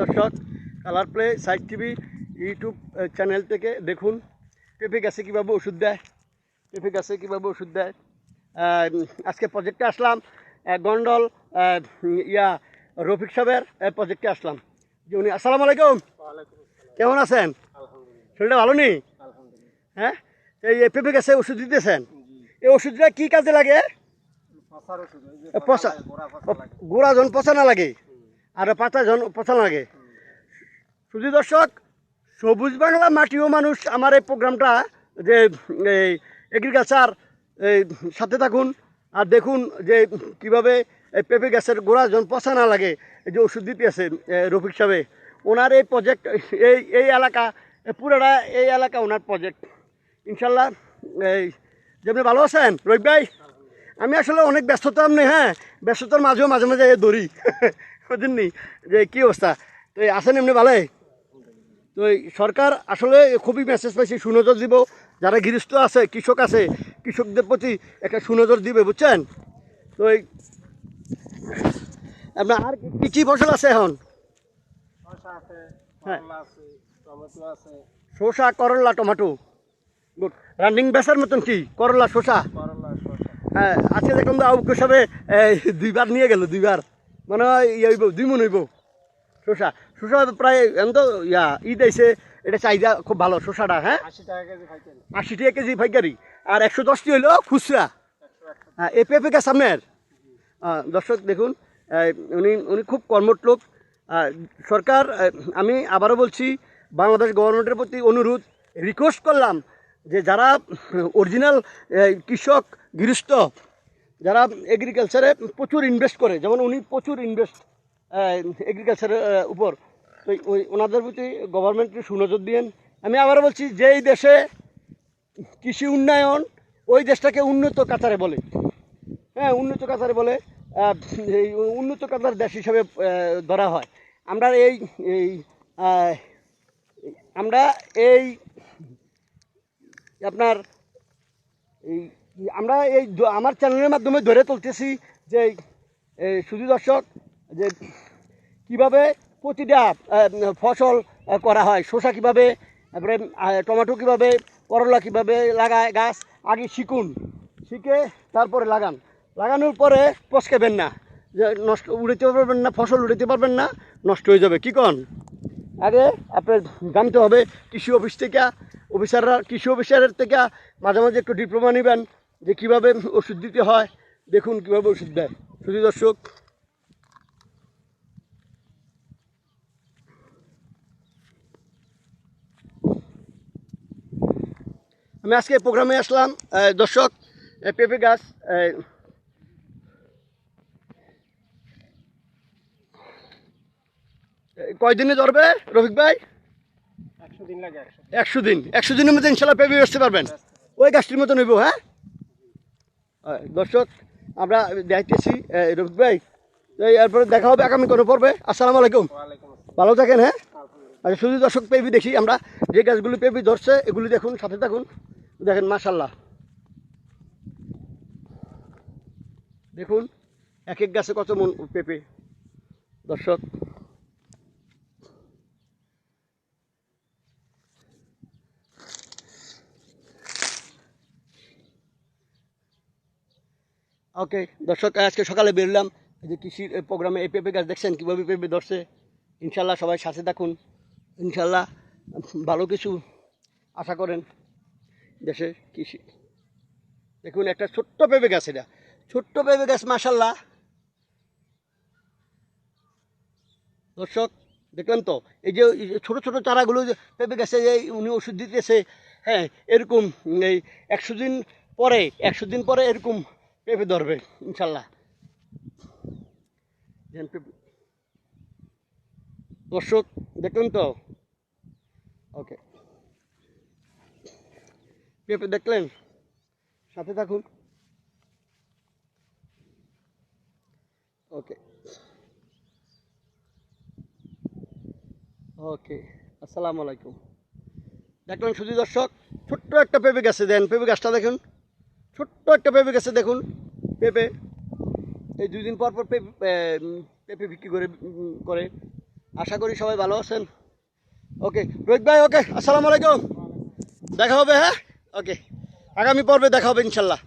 দর্শক, colour play side TV YouTube channel থেকে দেখুন পেঁপে গাছে কীভাবে ওষুধ দেয়, পেঁপে গাছে কীভাবে ওষুধ দেয়। আজকে প্রজেক্টে আসলাম গন্ডল রফিক সাহেবের প্রজেক্টে আসলাম। যে উনি আসসালামু আলাইকুম, কেমন আছেন? শরীরটা ভালো নেই? হ্যাঁ, এই পেঁপে গাছে ওষুধ দিতেছেন, এই ওষুধটা কী কাজে লাগে? পচা গোড়া জন পচা না লাগে আর পাতা জন পচা লাগে। শুধু দর্শক, সবুজ বাংলা মাটি ও মানুষ আমার এই প্রোগ্রামটা যে এই এগ্রিকালচার সাথে থাকুন আর দেখুন যে কীভাবে পেঁপে গাছের গোড়া জন পচা না লাগে এই যে ওষুধ দিতে আছে রফিক সাহেব। ওনার এই প্রজেক্ট এই এলাকা পুরোটা এই এলাকা ওনার প্রজেক্ট। ইনশাল্লাহ এই যেমনি ভালো আছেন রফিক ভাই? আমি আসলে অনেক ব্যস্ততা নেই, হ্যাঁ ব্যস্ততার মাঝেও মাঝে মাঝে দৌড়ি বুঝলেননি যে কী অবস্থা। তো আছেন এমনি ভালোই? তো সরকার আসলে খুবই মেসেজ পাইছি, সুনজর দিব যারা গৃহস্থ আছে, কৃষক আছে, কৃষকদের প্রতি একটা সুনজর দিবে, বুঝছেন? তো আপনার আর কী কী ফসল আছে এখন? হ্যাঁ, শসা, করলা, টমেটো। গুড, রানিং বেসার মতন কি করলা শসা? হ্যাঁ, আজকে দেখলাম তো আবু সাহেবে দুইবার নিয়ে গেল, দুইবার মানে ইয়ে হইব, 2 মণ হইব শসা। শসা প্রায় এখন তো ঈদ আইসে, এটা চাহিদা খুব ভালো শসাটা। হ্যাঁ, 80 টাকা কেজি পাইকারি আর 110টি হইলো খুচরা। হ্যাঁ, এই পেঁপে গাছ আপনার? দর্শক দেখুন, উনি উনি খুব কর্মঠ লোক। সরকার, আমি আবারও বলছি, বাংলাদেশ গভর্নমেন্টের প্রতি অনুরোধ, রিকোয়েস্ট করলাম যে যারা অরিজিনাল কৃষক গৃহস্থ, যারা এগ্রিকালচারে প্রচুর ইনভেস্ট করে, যেমন উনি প্রচুর ইনভেস্ট এগ্রিকালচারের উপর, তো ওনাদের প্রতি গভর্নমেন্টের সুনজর দিয়েন। আমি আবারও বলছি, যেই দেশে কৃষি উন্নয়ন ওই দেশটাকে উন্নত কাতারে বলে। হ্যাঁ, উন্নত কাতারে বলে, এই উন্নত কাতার দেশ হিসাবে ধরা হয়। আমরা এই আপনার আমরা এই আমার চ্যানেলের মাধ্যমে ধরে তুলতেছি যে শুধু দর্শক, যে কীভাবে প্রতিটা ফসল করা হয়, শসা কীভাবে, তারপরে টমেটো কীভাবে, করলা কীভাবে লাগায় গাছ, আগে শিখুন, শিখে তারপরে লাগানোর পরে পচকেবেন না, যে নষ্ট উড়াইতে পারবেন না, ফসল উড়াইতে পারবেন না, নষ্ট হয়ে যাবে। কী কন? আগে আপনার জানতে হবে কৃষি অফিস থেকে, কৃষি অফিসারের থেকে মাঝে মাঝে একটু ডিপ্লোমা নেবেন যে কীভাবে ওষুধ দিতে হয়, দেখুন কীভাবে ওষুধ দেয়। শুধু দর্শক, আমি আজকে প্রোগ্রামে আসলাম দর্শক, পেঁপে গাছ কয়দিনে ধরবে রফিক ভাই? 100 দিন লাগে। 100 দিনের মধ্যে ইনশাল্লাহ পেঁপে বেচতে পারবেন, ওই গাছটির মতো নেব। হ্যাঁ দর্শক, আমরা দেখতেছি রফিক ভাই, এরপরে দেখা হবে আগামী কোনো পর্বে। আসসালামু আলাইকুম, ভালো থাকেন। হ্যাঁ, আচ্ছা শুধু দর্শক, পেঁপে দেখি আমরা, যে গাছগুলি পেঁপে ধরছে এগুলি দেখুন, সাথে থাকুন, দেখেন মাশাল্লাহ, দেখুন এক এক গাছে কত মন পেঁপে। দর্শক, ওকে দর্শক, আজকে সকালে বেরলাম এই যে কৃষির প্রোগ্রামে, এই পেঁপে গাছ দেখছেন কীভাবে পেঁপে ধরছে। ইনশাল্লাহ সবাই সাথে থাকুন, ইনশাল্লাহ ভালো কিছু আশা করেন দেশে কৃষি। দেখুন একটা ছোট্ট পেঁপে গাছ, এটা ছোট্ট পেঁপে গাছ মাশাল্লাহ। দর্শক দেখলেন তো, এই যে ছোটো ছোটো চারাগুলো পেঁপে গাছে উনি ওষুধ দিতেছে। হ্যাঁ, এরকম এই 100 দিন পরে এরকম পেঁপে ধরবে ইনশাল্লাহ। দর্শক দেখলেন তো, ওকে পেঁপে দেখলেন, সাথে থাকুন। ওকে ওকে, আসসালামু আলাইকুম। দেখলেন শুধু দর্শক, ছোট্ট একটা পেঁপে গাছে, দেন পেঁপে গাছটা দেখুন, ছোট্ট একটা পেঁপে গাছে দেখুন পেঁপে। এই 2 দিন পর পর পেঁপে বিক্রি করে আশা করি সবাই ভালো আছেন। ওকে রোহিত ভাই, ওকে আসসালামু আলাইকুম, দেখা হবে। হ্যাঁ ওকে, আগামী পর্বে দেখা হবে ইনশাল্লাহ।